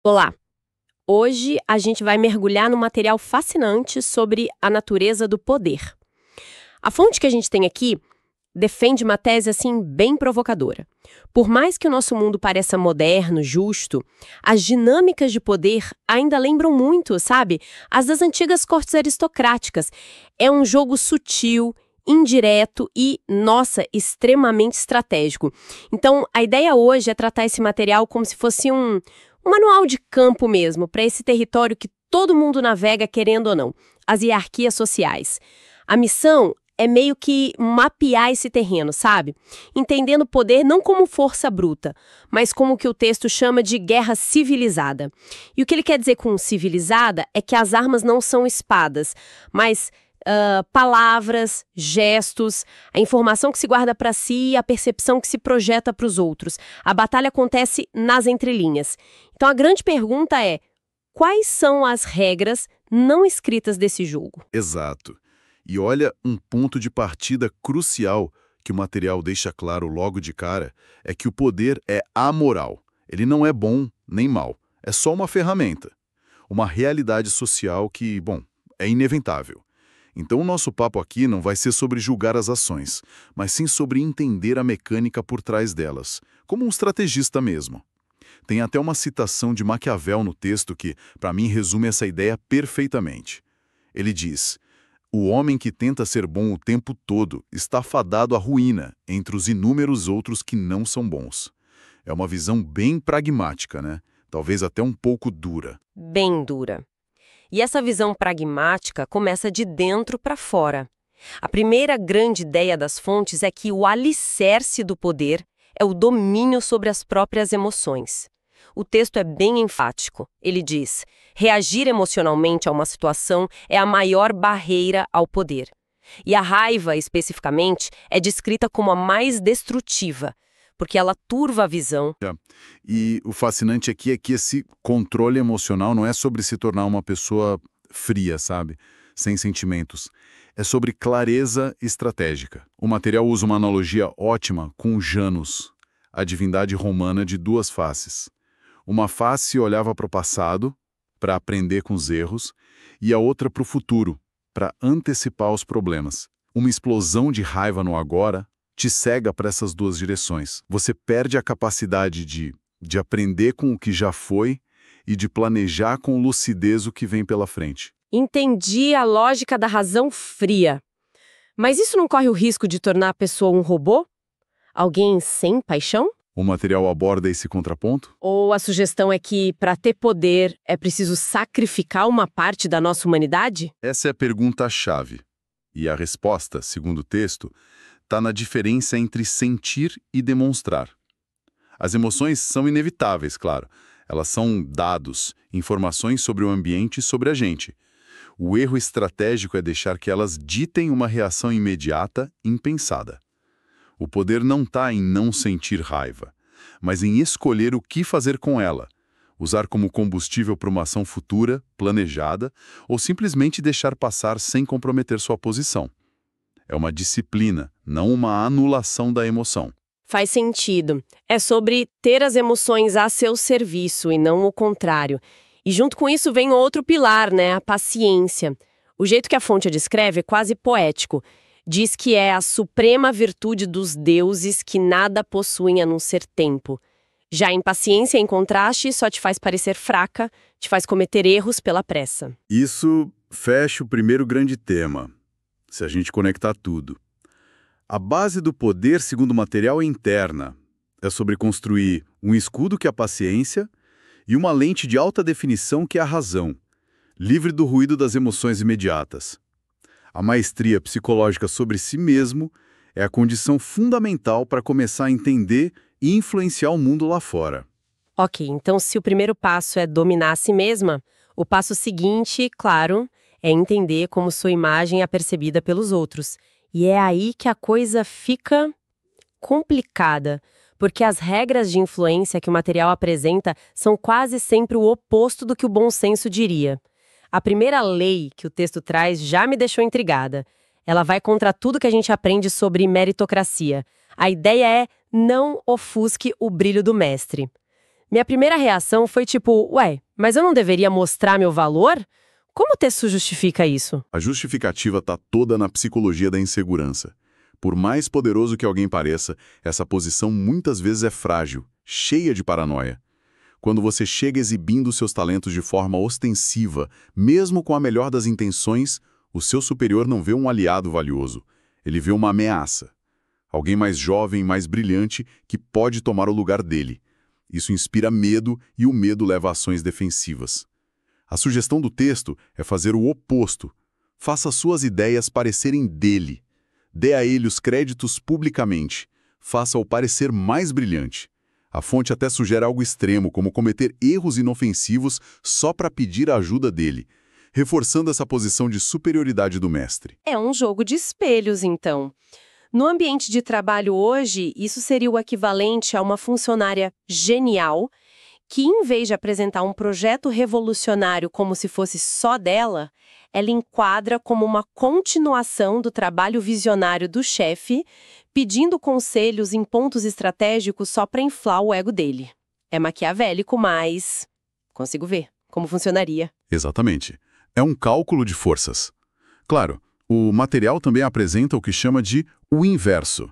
Olá! Hoje a gente vai mergulhar num material fascinante sobre a natureza do poder. A fonte que a gente tem aqui defende uma tese assim bem provocadora. Por mais que o nosso mundo pareça moderno, justo, as dinâmicas de poder ainda lembram muito, sabe, as das antigas cortes aristocráticas. É um jogo sutil, indireto e, nossa, extremamente estratégico. Então, a ideia hoje é tratar esse material como se fosse um manual de campo mesmo, para esse território que todo mundo navega querendo ou não, as hierarquias sociais. A missão é meio que mapear esse terreno, sabe? Entendendo o poder não como força bruta, mas como o que o texto chama de guerra civilizada. E o que ele quer dizer com civilizada é que as armas não são espadas, mas palavras, gestos, a informação que se guarda para si e a percepção que se projeta para os outros. A batalha acontece nas entrelinhas. Então a grande pergunta é: quais são as regras não escritas desse jogo? Exato. E olha, um ponto de partida crucial que o material deixa claro logo de cara é que o poder é amoral. Ele não é bom nem mal. É só uma ferramenta. Uma realidade social que, bom, é inevitável. Então o nosso papo aqui não vai ser sobre julgar as ações, mas sim sobre entender a mecânica por trás delas, como um estrategista mesmo. Tem até uma citação de Maquiavel no texto que, para mim, resume essa ideia perfeitamente. Ele diz: "O homem que tenta ser bom o tempo todo está fadado à ruína entre os inúmeros outros que não são bons." É uma visão bem pragmática, né? Talvez até um pouco dura. Bem dura. E essa visão pragmática começa de dentro para fora. A primeira grande ideia das fontes é que o alicerce do poder é o domínio sobre as próprias emoções. O texto é bem enfático. Ele diz: reagir emocionalmente a uma situação é a maior barreira ao poder. E a raiva, especificamente, é descrita como a mais destrutiva, porque ela turva a visão. E o fascinante aqui é que esse controle emocional não é sobre se tornar uma pessoa fria, sabe? Sem sentimentos. É sobre clareza estratégica. O material usa uma analogia ótima com Janus, a divindade romana de duas faces. Uma face olhava para o passado, para aprender com os erros, e a outra para o futuro, para antecipar os problemas. Uma explosão de raiva no agora te cega para essas duas direções. Você perde a capacidade de aprender com o que já foi e de planejar com lucidez o que vem pela frente. Entendi a lógica da razão fria. Mas isso não corre o risco de tornar a pessoa um robô? Alguém sem paixão? O material aborda esse contraponto? Ou a sugestão é que, para ter poder, é preciso sacrificar uma parte da nossa humanidade? Essa é a pergunta-chave. E a resposta, segundo o texto, está na diferença entre sentir e demonstrar. As emoções são inevitáveis, claro. Elas são dados, informações sobre o ambiente e sobre a gente. O erro estratégico é deixar que elas ditem uma reação imediata, impensada. O poder não está em não sentir raiva, mas em escolher o que fazer com ela, usar como combustível para uma ação futura, planejada, ou simplesmente deixar passar sem comprometer sua posição. É uma disciplina, não uma anulação da emoção. Faz sentido. É sobre ter as emoções a seu serviço e não o contrário. E junto com isso vem outro pilar, né? A paciência. O jeito que a fonte a descreve é quase poético. Diz que é a suprema virtude dos deuses que nada possuem a não ser tempo. Já a impaciência, em contraste, só te faz parecer fraca, te faz cometer erros pela pressa. Isso fecha o primeiro grande tema, se a gente conectar tudo. A base do poder, segundo o material, é interna. É sobre construir um escudo que é a paciência e uma lente de alta definição que é a razão, livre do ruído das emoções imediatas. A maestria psicológica sobre si mesmo é a condição fundamental para começar a entender e influenciar o mundo lá fora. Ok, então se o primeiro passo é dominar a si mesma, o passo seguinte, claro, é entender como sua imagem é percebida pelos outros. E é aí que a coisa fica complicada, porque as regras de influência que o material apresenta são quase sempre o oposto do que o bom senso diria. A primeira lei que o texto traz já me deixou intrigada. Ela vai contra tudo que a gente aprende sobre meritocracia. A ideia é: não ofusque o brilho do mestre. Minha primeira reação foi tipo, ué, mas eu não deveria mostrar meu valor? Como o texto justifica isso? A justificativa está toda na psicologia da insegurança. Por mais poderoso que alguém pareça, essa posição muitas vezes é frágil, cheia de paranoia. Quando você chega exibindo seus talentos de forma ostensiva, mesmo com a melhor das intenções, o seu superior não vê um aliado valioso. Ele vê uma ameaça. Alguém mais jovem, mais brilhante, que pode tomar o lugar dele. Isso inspira medo e o medo leva a ações defensivas. A sugestão do texto é fazer o oposto. Faça suas ideias parecerem dele. Dê a ele os créditos publicamente. Faça-o parecer mais brilhante. A fonte até sugere algo extremo, como cometer erros inofensivos só para pedir a ajuda dele, reforçando essa posição de superioridade do mestre. É um jogo de espelhos, então. No ambiente de trabalho hoje, isso seria o equivalente a uma funcionária genial que, em vez de apresentar um projeto revolucionário como se fosse só dela, ela enquadra como uma continuação do trabalho visionário do chefe, pedindo conselhos em pontos estratégicos só para inflar o ego dele. É maquiavélico, mas consigo ver como funcionaria. Exatamente. É um cálculo de forças. Claro, o material também apresenta o que chama de o inverso.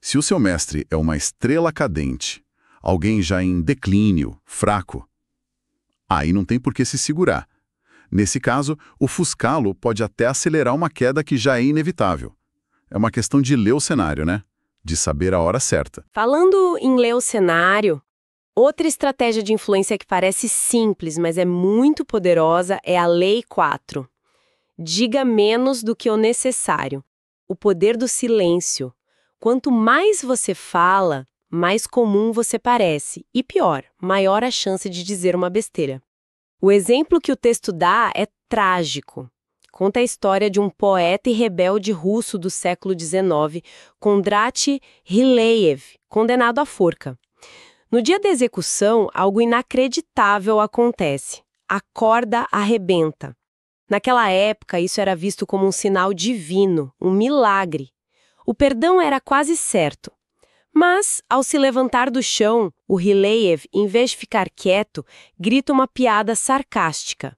Se o seu mestre é uma estrela cadente, alguém já em declínio, fraco, aí não tem por que se segurar. Nesse caso, ofuscá-lo pode até acelerar uma queda que já é inevitável. É uma questão de ler o cenário, né? De saber a hora certa. Falando em ler o cenário, outra estratégia de influência que parece simples, mas é muito poderosa é a Lei 4. Diga menos do que o necessário. O poder do silêncio. Quanto mais você fala, mais comum você parece. E pior, maior a chance de dizer uma besteira. O exemplo que o texto dá é trágico. Conta a história de um poeta e rebelde russo do século XIX, Kondrat Ryleyev, condenado à forca. No dia da execução, algo inacreditável acontece. A corda arrebenta. Naquela época, isso era visto como um sinal divino, um milagre. O perdão era quase certo. Mas, ao se levantar do chão, o Ryleyev, em vez de ficar quieto, grita uma piada sarcástica.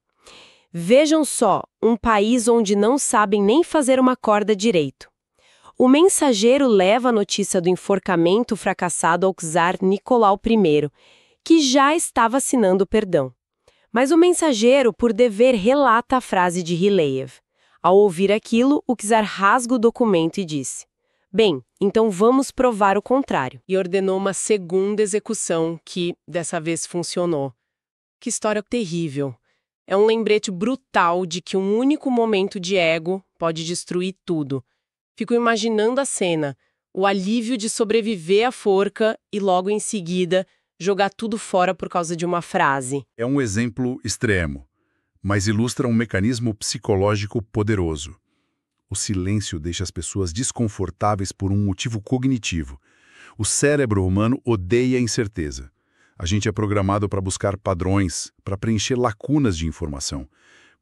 Vejam só, um país onde não sabem nem fazer uma corda direito. O mensageiro leva a notícia do enforcamento fracassado ao czar Nicolau I, que já estava assinando o perdão. Mas o mensageiro, por dever, relata a frase de Ryleyev. Ao ouvir aquilo, o czar rasga o documento e disse: bem, então vamos provar o contrário. E ordenou uma segunda execução que, dessa vez, funcionou. Que história terrível. É um lembrete brutal de que um único momento de ego pode destruir tudo. Fico imaginando a cena, o alívio de sobreviver à forca e logo em seguida jogar tudo fora por causa de uma frase. É um exemplo extremo, mas ilustra um mecanismo psicológico poderoso. O silêncio deixa as pessoas desconfortáveis por um motivo cognitivo. O cérebro humano odeia a incerteza. A gente é programado para buscar padrões, para preencher lacunas de informação.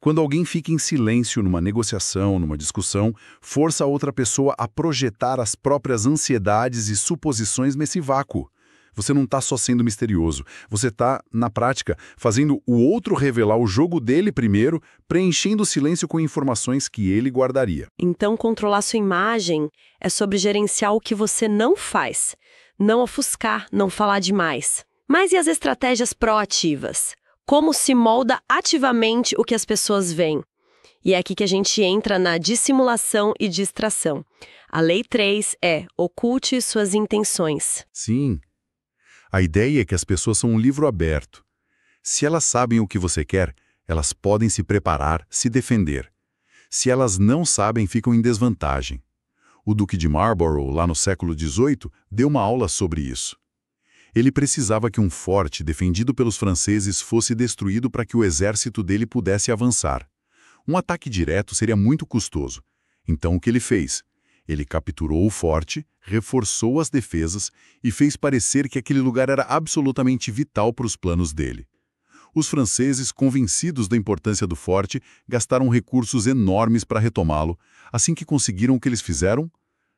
Quando alguém fica em silêncio numa negociação, numa discussão, força a outra pessoa a projetar as próprias ansiedades e suposições nesse vácuo. Você não está só sendo misterioso, você está, na prática, fazendo o outro revelar o jogo dele primeiro, preenchendo o silêncio com informações que ele guardaria. Então, controlar sua imagem é sobre gerenciar o que você não faz, não ofuscar, não falar demais. Mas e as estratégias proativas? Como se molda ativamente o que as pessoas veem? E é aqui que a gente entra na dissimulação e distração. A lei 3 é: oculte suas intenções. Sim. A ideia é que as pessoas são um livro aberto. Se elas sabem o que você quer, elas podem se preparar, se defender. Se elas não sabem, ficam em desvantagem. O Duque de Marlborough, lá no século XVIII, deu uma aula sobre isso. Ele precisava que um forte defendido pelos franceses fosse destruído para que o exército dele pudesse avançar. Um ataque direto seria muito custoso. Então o que ele fez? Ele capturou o forte, reforçou as defesas e fez parecer que aquele lugar era absolutamente vital para os planos dele. Os franceses, convencidos da importância do forte, gastaram recursos enormes para retomá-lo. Assim que conseguiram, o que eles fizeram?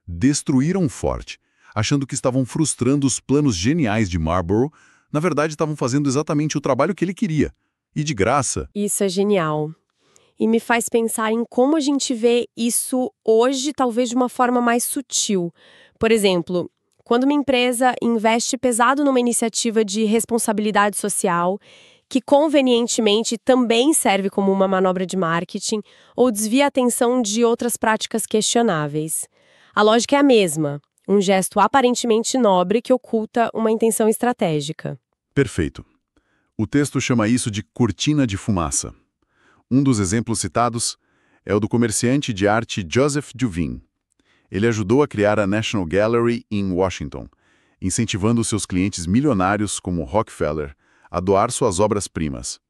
Destruíram o forte, achando que estavam frustrando os planos geniais de Marlborough, Na verdade, estavam fazendo exatamente o trabalho que ele queria. E de graça. Isso é genial. E me faz pensar em como a gente vê isso hoje, talvez de uma forma mais sutil. Por exemplo, quando uma empresa investe pesado numa iniciativa de responsabilidade social, que convenientemente também serve como uma manobra de marketing, ou desvia a atenção de outras práticas questionáveis. A lógica é a mesma, um gesto aparentemente nobre que oculta uma intenção estratégica. Perfeito. O texto chama isso de cortina de fumaça. Um dos exemplos citados é o do comerciante de arte Joseph Duveen. Ele ajudou a criar a National Gallery em Washington, incentivando seus clientes milionários como Rockefeller a doar suas obras-primas.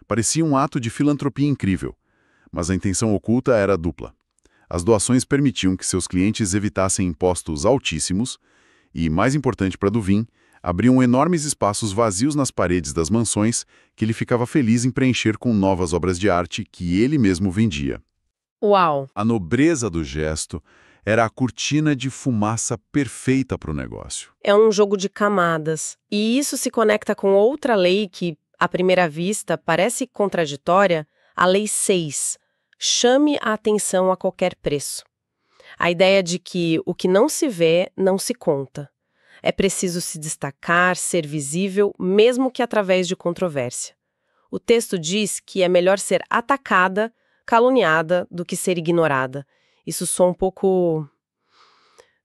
Parecia um ato de filantropia incrível, mas a intenção oculta era dupla. As doações permitiam que seus clientes evitassem impostos altíssimos e, mais importante para Duveen, abriam enormes espaços vazios nas paredes das mansões que ele ficava feliz em preencher com novas obras de arte que ele mesmo vendia. Uau! A nobreza do gesto era a cortina de fumaça perfeita para o negócio. É um jogo de camadas. E isso se conecta com outra lei que, à primeira vista, parece contraditória, a Lei 6. Chame a atenção a qualquer preço. A ideia de que o que não se vê, não se conta. É preciso se destacar, ser visível, mesmo que através de controvérsia. O texto diz que é melhor ser atacada, caluniada, do que ser ignorada. Isso soa um pouco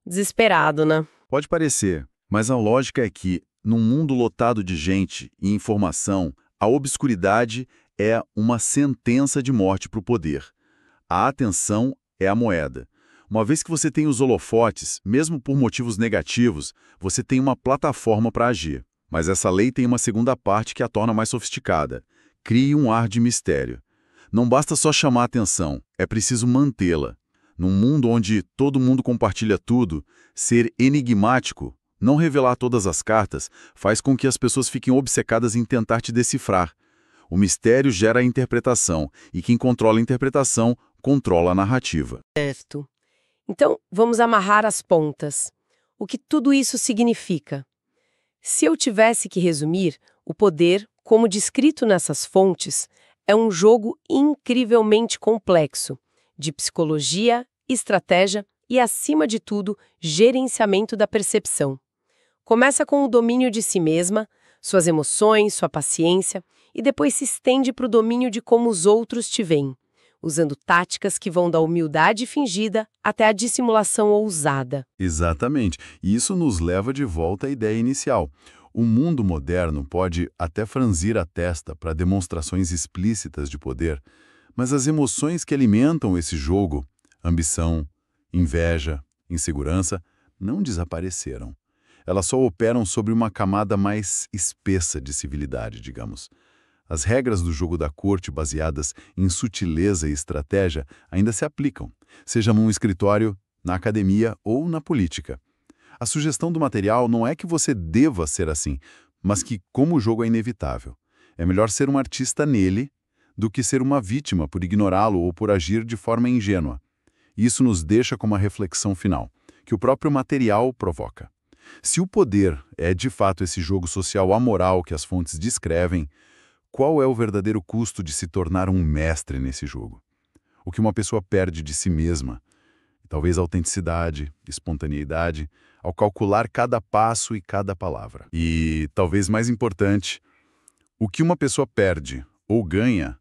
desesperado, né? Pode parecer, mas a lógica é que, num mundo lotado de gente e informação, a obscuridade é uma sentença de morte para o poder. A atenção é a moeda. Uma vez que você tem os holofotes, mesmo por motivos negativos, você tem uma plataforma para agir. Mas essa lei tem uma segunda parte que a torna mais sofisticada. Crie um ar de mistério. Não basta só chamar a atenção, é preciso mantê-la. Num mundo onde todo mundo compartilha tudo, ser enigmático, não revelar todas as cartas, faz com que as pessoas fiquem obcecadas em tentar te decifrar. O mistério gera a interpretação, e quem controla a interpretação, controla a narrativa. Certo. Então, vamos amarrar as pontas. O que tudo isso significa? Se eu tivesse que resumir, o poder, como descrito nessas fontes, é um jogo incrivelmente complexo, de psicologia, estratégia e, acima de tudo, gerenciamento da percepção. Começa com o domínio de si mesma, suas emoções, sua paciência, e depois se estende para o domínio de como os outros te veem, usando táticas que vão da humildade fingida até a dissimulação ousada. Exatamente. E isso nos leva de volta à ideia inicial. O mundo moderno pode até franzir a testa para demonstrações explícitas de poder, mas as emoções que alimentam esse jogo, ambição, inveja, insegurança, não desapareceram. Elas só operam sobre uma camada mais espessa de civilidade, digamos. As regras do jogo da corte baseadas em sutileza e estratégia ainda se aplicam, seja num escritório, na academia ou na política. A sugestão do material não é que você deva ser assim, mas que, como o jogo é inevitável, é melhor ser um artista nele do que ser uma vítima por ignorá-lo ou por agir de forma ingênua. Isso nos deixa com uma reflexão final, que o próprio material provoca. Se o poder é de fato esse jogo social amoral que as fontes descrevem, qual é o verdadeiro custo de se tornar um mestre nesse jogo? O que uma pessoa perde de si mesma? Talvez autenticidade, espontaneidade, ao calcular cada passo e cada palavra. E, talvez mais importante, o que uma pessoa perde ou ganha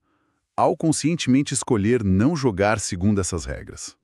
ao conscientemente escolher não jogar segundo essas regras.